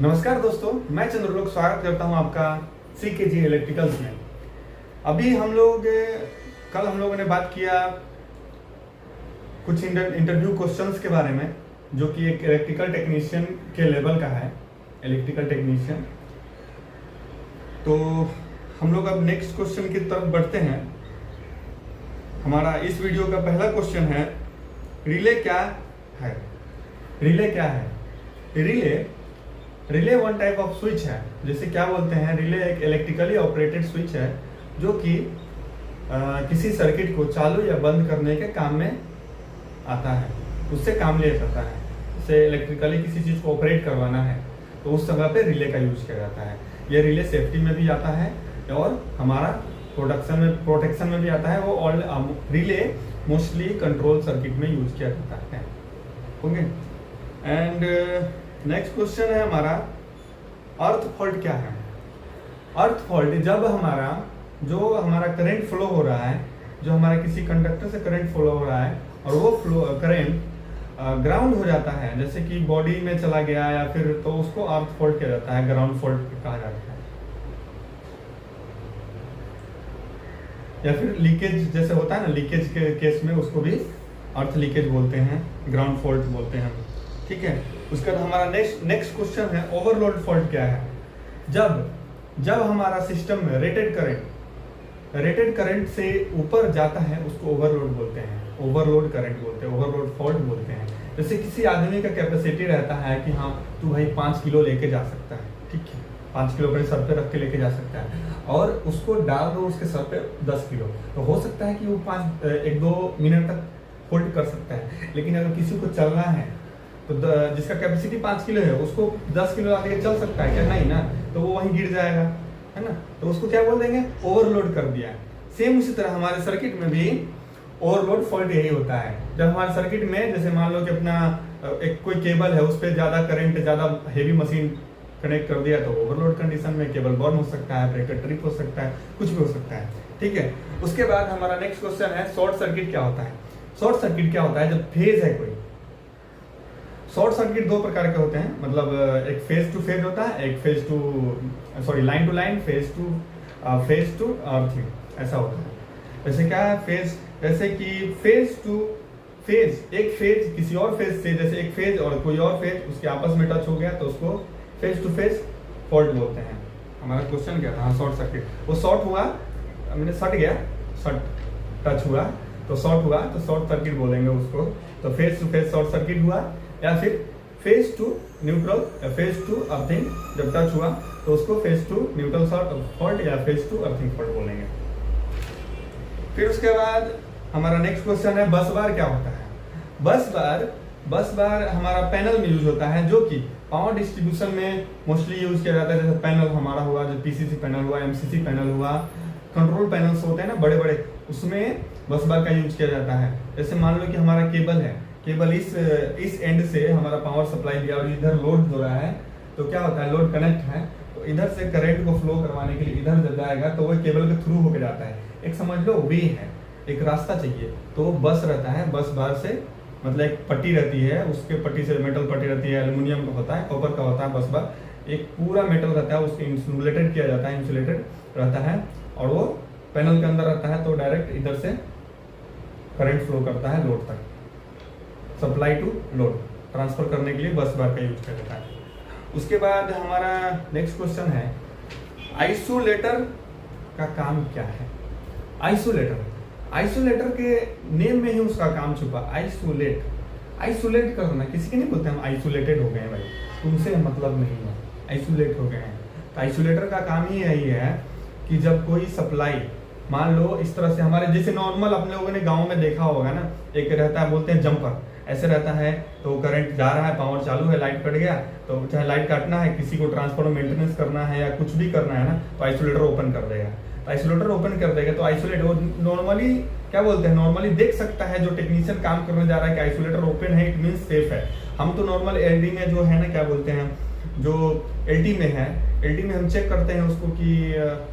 नमस्कार दोस्तों, मैं चंद्रलोक स्वागत करता हूं आपका CKG इलेक्ट्रिकल्स में। अभी कल हम लोगों ने बात किया कुछ इंटरव्यू क्वेश्चंस के बारे में, जो कि एक इलेक्ट्रिकल टेक्नीशियन के लेवल का है, इलेक्ट्रिकल टेक्नीशियन। तो हम लोग अब नेक्स्ट क्वेश्चन की तरफ बढ़ते हैं। हमारा इस वीडियो का पहला क्वेश्चन है, रिले क्या है? रिले क्या है? Relay one type off switch है। जैसे क्या बोलते हैं, रिले एक इलेक्ट्रिकली ऑपरेटेड स्विच है जो कि किसी सर्किट को चालू या बंद करने के काम में आता है, उससे काम लिया जाता है। जैसे इलेक्ट्रिकली किसी चीज़ को ऑपरेट करवाना है तो उस समय पे रिले का यूज किया जाता है। ये रिले सेफ्टी में भी आता है और हमारा प्रोटेक्शन में भी आता है। वो all relay mostly control circuit में यूज किया जाता है। ओके, एंड नेक्स्ट क्वेश्चन है हमारा, अर्थ फॉल्ट क्या है? अर्थ फॉल्ट जब हमारा करंट फ्लो हो रहा है, जो हमारा किसी कंडक्टर से करंट फ्लो हो रहा है और वो फ्लो करंट ग्राउंड हो जाता है, जैसे कि बॉडी में चला गया या फिर, तो उसको अर्थ फॉल्ट किया जाता है, ग्राउंड फॉल्ट कहा जाता है। या फिर लीकेज जैसे होता है ना, लीकेज के केस में उसको भी अर्थ लीकेज बोलते हैं, ग्राउंड फॉल्ट बोलते हैं। ठीक है, उसके बाद हमारा नेक्स्ट क्वेश्चन है, ओवरलोड फॉल्ट क्या है? जब हमारा सिस्टम में रेटेड करंट से ऊपर जाता है उसको ओवरलोड बोलते हैं, ओवरलोड करंट बोलते हैं, ओवरलोड फॉल्ट बोलते हैं। जैसे किसी आदमी का कैपेसिटी रहता है कि हाँ तू भाई 5 किलो लेके जा सकता है, ठीक है, 5 किलो अपने सर पे रख के लेके जा सकता है, और उसको डाल दो उसके सर पे 10 किलो, तो हो सकता है कि वो 1-2 मिनट तक होल्ड कर सकता है। लेकिन अगर किसी को चलना है तो जिसका कैपेसिटी 5 किलो है उसको 10 किलो आगे चल सकता है क्या? नहीं ना, तो वो वहीं गिर जाएगा, है ना। तो उसको क्या बोल देंगे? ओवरलोड कर दिया। सेम उसी तरह हमारे सर्किट में भी ओवरलोड फॉल्ट यही होता है। जब हमारे सर्किट में, जैसे मान लो कि अपना एक कोई केबल है, उस पर ज़्यादा करंट, ज़्यादा हेवी मशीन कनेक्ट कर दिया, तो ओवरलोड कंडीशन में केबल बर्न हो सकता है, ब्रेकर ट्रिप हो सकता है, कुछ भी हो सकता है। ठीक है, उसके बाद हमारा नेक्स्ट क्वेश्चन है, शॉर्ट सर्किट क्या होता है? शॉर्ट सर्किट क्या होता है? जब फेज है कोई, शॉर्ट सर्किट 2 प्रकार के होते हैं, मतलब एक फेज टू फेज होता है, एक line to line, phase to earthing, ऐसा होता है। जैसे क्या है फेज, जैसे कि फेज टू फेज, एक फेज किसी और फेज से, जैसे एक फेज और कोई और फेज उसके आपस में टच हो गया तो उसको फेज टू फेज फॉल्ट बोलते हैं। हमारा क्वेश्चन क्या था? शॉर्ट सर्किट, वो शॉर्ट हुआ, मैंने टच हुआ तो शॉर्ट हुआ, तो शॉर्ट सर्किट बोलेंगे उसको। तो phase to phase short circuit हुआ, या फिर फेज टू न्यूट्रल या फेज टू अर्थिंग जब टच हुआ तो उसको फेज टू न्यूट्रल फॉल्ट या फेज टू अर्थिंग फॉल्ट बोलेंगे। फिर उसके बाद हमारा नेक्स्ट क्वेश्चन है, बस बार क्या होता है? बस बार हमारा पैनल में यूज होता है, जो कि पावर डिस्ट्रीब्यूशन में मोस्टली यूज किया जाता है। जैसे पैनल हमारा हुआ, जो PCC पैनल हुआ, MCC पैनल हुआ, कंट्रोल पैनल्स होते हैं ना बड़े बड़े, उसमें बस बार का यूज किया जाता है। जैसे मान लो कि हमारा केबल है, केबल इस एंड से हमारा पावर सप्लाई दिया और इधर लोड हो रहा है, तो क्या होता है, लोड कनेक्ट है, तो इधर से करंट को फ्लो करवाने के लिए इधर जब जाएगा तो वो केबल के थ्रू होकर जाता है। एक समझ लो वे है, एक रास्ता चाहिए, तो वो बस रहता है, बस बार से मतलब एक पट्टी रहती है, उसके पट्टी से मेटल पट्टी रहती है, एल्युमिनियम का होता है, कॉपर का होता है, बस बार एक पूरा मेटल रहता है, उसके इंसुलेटेड किया जाता है, इंसुलेटेड रहता है, और वो पैनल के अंदर रहता है, तो डायरेक्ट इधर से करंट फ्लो करता है लोड तक, सप्लाई टू लोड ट्रांसफर करने के लिए बस बार का यूज किया जाता है। उसके बाद हमारा नेक्स्ट क्वेश्चन है, आइसोलेटर का काम क्या है? आइसोलेटर के नेम में ही उसका काम छुपा, आइसोलेट करना। किसी के नहीं बोलते हम आइसोलेटेड हो गए हैं भाई, तुमसे मतलब नहीं है, आइसोलेट हो गए हैं। तो आइसोलेटर का काम ही यही है कि जब कोई सप्लाई, मान लो इस तरह से हमारे, जैसे नॉर्मल अपने लोगों ने गाँव में देखा होगा ना, एक रहता है, बोलते हैं जंपर, ऐसे रहता है, तो करंट जा रहा है, पावर चालू है, लाइट कट गया, तो चाहे लाइट काटना है, किसी को ट्रांसफार्मर मेंटेनेंस करना है या कुछ भी करना है ना, तो आइसोलेटर ओपन कर देगा। तो आइसोलेटर ओपन कर देगा तो आइसोलेट, वो नॉर्मली क्या बोलते हैं, नॉर्मली देख सकता है जो टेक्नीशियन काम करने जा रहा है कि आइसोलेटर ओपन है, इट मीन्स सेफ है। हम तो नॉर्मल LD में जो है ना, क्या बोलते हैं, जो LT में है, LT में हम चेक करते हैं उसको कि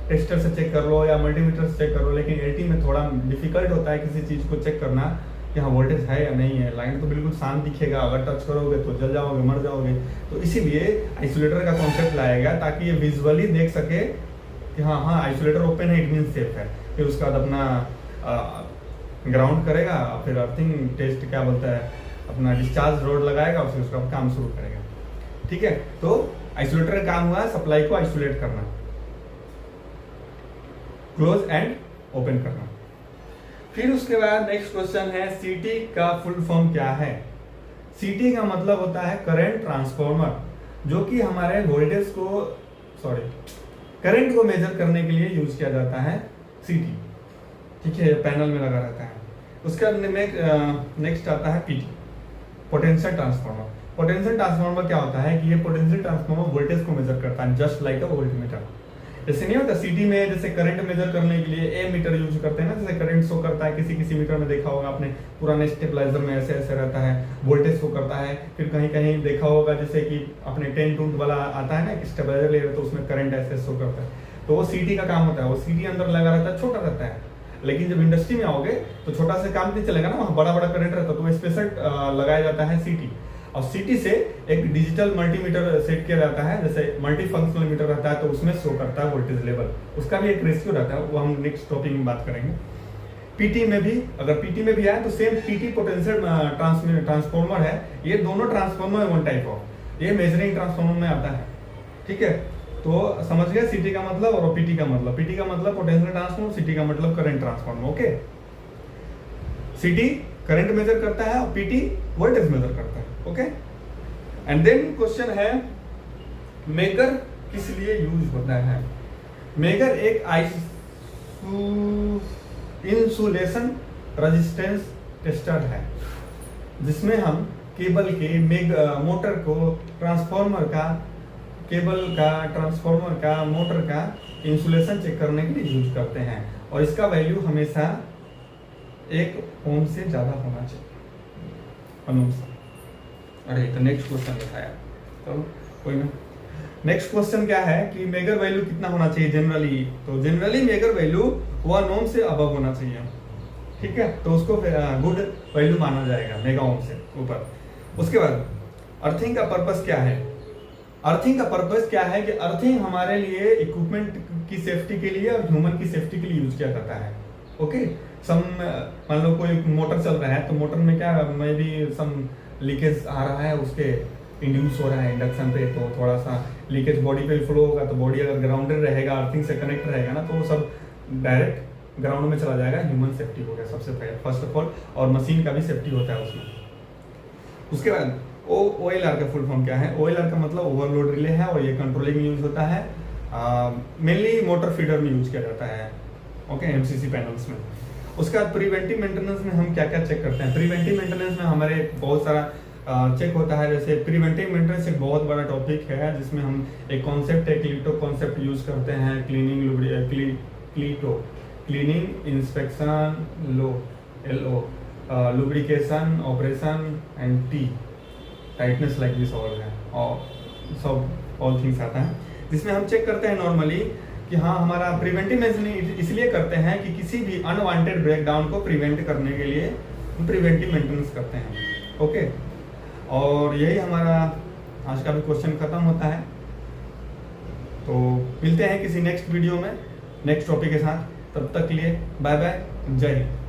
टेस्टर से चेक कर लो या मल्टीमीटर से चेक कर लो, लेकिन LT में थोड़ा डिफिकल्ट होता है किसी चीज़ को चेक करना, कि हाँ वोल्टेज है या नहीं है। लाइन तो बिल्कुल शांत दिखेगा, अगर टच करोगे तो जल जाओगे, मर जाओगे। तो इसीलिए आइसोलेटर का कॉन्सेप्ट लाया गया ताकि ये विजुअली देख सके कि हाँ हाँ आइसोलेटर ओपन है, इट मीन सेफ है। फिर उसके बाद अपना ग्राउंड करेगा, फिर अर्थिंग टेस्ट क्या बोलता है, अपना डिस्चार्ज रोड लगाएगा, फिर उसका काम शुरू करेगा। ठीक है, तो आइसोलेटर का काम हुआ सप्लाई को आइसोलेट करना, क्लोज एंड ओपन करना। फिर उसके बाद नेक्स्ट क्वेश्चन है सीटी का फुल फॉर्म क्या है। सीटी का मतलब होता है करंट ट्रांसफॉर्मर, जो कि हमारे वोल्टेज को करंट को मेजर करने के लिए यूज किया जाता है सीटी। ठीक है, पैनल में लगा रहता है। उसका नेक्स्ट आता है PT, potential transformer. Potential transformer क्या होता है कि ये पोटेंशियल ट्रांसफार्मर वोल्टेज को मेजर करता है, जस्ट लाइक अ वोल्टमीटर। जैसे नहीं होता सीटी में, जैसे करंट मेजर करने के लिए ए मीटर यूज करते हैं ना, जैसे करंट शो करता है, किसी मीटर में देखा होगा आपने, पुराने स्टेबलाइजर में ऐसे ऐसे रहता है, वोल्टेज शो करता है। फिर कहीं कहीं देखा होगा जैसे कि अपने 10 टूट वाला आता है ना, कि स्टेबलाइजर ले रहे तो उसमें करंट ऐसे शो करता है। तो वो सीटी का काम होता है, वो सीटी अंदर लगा रहता है, छोटा रहता है। लेकिन जब इंडस्ट्री में आओगे तो छोटा से काम नहीं चलेगा ना, वहाँ बड़ा बड़ा करंट रहता है, तो स्पेशल लगाया जाता है सीटी। और सीटी से एक डिजिटल मल्टीमीटर सेट किया जाता है, जैसे मल्टी फंक्शनल मीटर रहता है, तो उसमें शो करता है वोल्टेज लेवल। उसका भी एक रेशियो रहता है, वो हम नेक्स्ट टॉपिक में बात करेंगे। पीटी में भी, अगर पीटी में भी आए तो सेम पीटी पोटेंशियल ट्रांसफॉर्मर है। ये दोनों ट्रांसफॉर्मर है वन टाइप ऑफ, ये मेजरिंग ट्रांसफॉर्मर में आता है। ठीक है, तो समझ गए सीटी का मतलब और पीटी का मतलब। पीटी का मतलब पोटेंशियल ट्रांसफॉर्मर, सीटी का मतलब करंट ट्रांसफॉर्मर। ओके, सीटी करंट मेजर करता है और पीटी वोल्टेज मेजर करता है। ओके, एंड देन क्वेश्चन है मेगर किस लिए यूज होता है। मेगर एक इंसुलेशन रेजिस्टेंस टेस्टर है, जिसमें हम केबल के मोटर को ट्रांसफॉर्मर का मोटर का इंसुलेशन चेक करने के लिए यूज करते हैं। और इसका वैल्यू हमेशा 1 ओम से ज्यादा होना चाहिए। अरे तो नेक्स्ट क्वेश्चन लिखाया, तो कोई ना। नेक्स्ट क्वेश्चन क्या है कि मेगर वैल्यू कितना होना चाहिए जनरली। तो जनरली मेगर वैल्यू 1 ओम से अबव होना चाहिए। ठीक है, तो उसको गुड वैल्यू माना जाएगा मेगा ओम से ऊपर। उसके बाद अर्थिंग का पर्पस क्या है। अर्थिंग का पर्पस क्या है कि अर्थिंग हमारे लिए इक्विपमेंट की सेफ्टी के लिए और ह्यूमन की सेफ्टी के लिए यूज किया जाता है। ओके, मान लो कोई मोटर चल रहा है, तो मोटर में क्या में भी सम लीकेज आ रहा है, उसके इंड्यूस हो रहा है इंडक्शन पे, तो थोड़ा सा लीकेज बॉडी पे फ्लो होगा। तो बॉडी अगर ग्राउंडेड रहेगा, अर्थिंग से कनेक्ट रहेगा ना, तो वो सब डायरेक्ट ग्राउंड में चला जाएगा। ह्यूमन सेफ्टी हो गया सबसे पहले, फर्स्ट ऑफ ऑल, और मशीन का भी सेफ्टी होता है उसमें। उसके बाद OLR का फुल फॉर्म क्या है। OLR का मतलब ओवरलोड रिले है, और ये कंट्रोलिंग यूज होता है, मेनली मोटर फीडर में यूज किया जाता है। ओके, MCC पैनल्स में। उसके बाद प्रिवेंटिव मेंटेनेंस में हम क्या क्या चेक करते हैं। प्रिवेंटिव मेंटेनेंस में हमारे बहुत सारा चेक होता है। जैसे प्रिवेंटिव मेंटेनेंस एक बहुत बड़ा टॉपिक है, जिसमें हम एक कॉन्सेप्ट है क्लीटो कॉन्सेप्ट यूज करते हैं। Cleaning, inspection, LO, lubrication, operation and tightness like this all है, और सब ऑल थिंग्स आता है, जिसमें हम चेक करते हैं नॉर्मली कि हाँ हमारा प्रिवेंटिव मेंटेनेंस इसलिए करते हैं कि किसी भी अनवांटेड ब्रेकडाउन को प्रिवेंट करने के लिए हम प्रिवेंटिव मेंटेनेंस करते हैं। ओके, और यही हमारा आज का भी क्वेश्चन खत्म होता है। तो मिलते हैं किसी नेक्स्ट वीडियो में नेक्स्ट टॉपिक के साथ। तब तक के लिए बाय बाय, जय हिंद।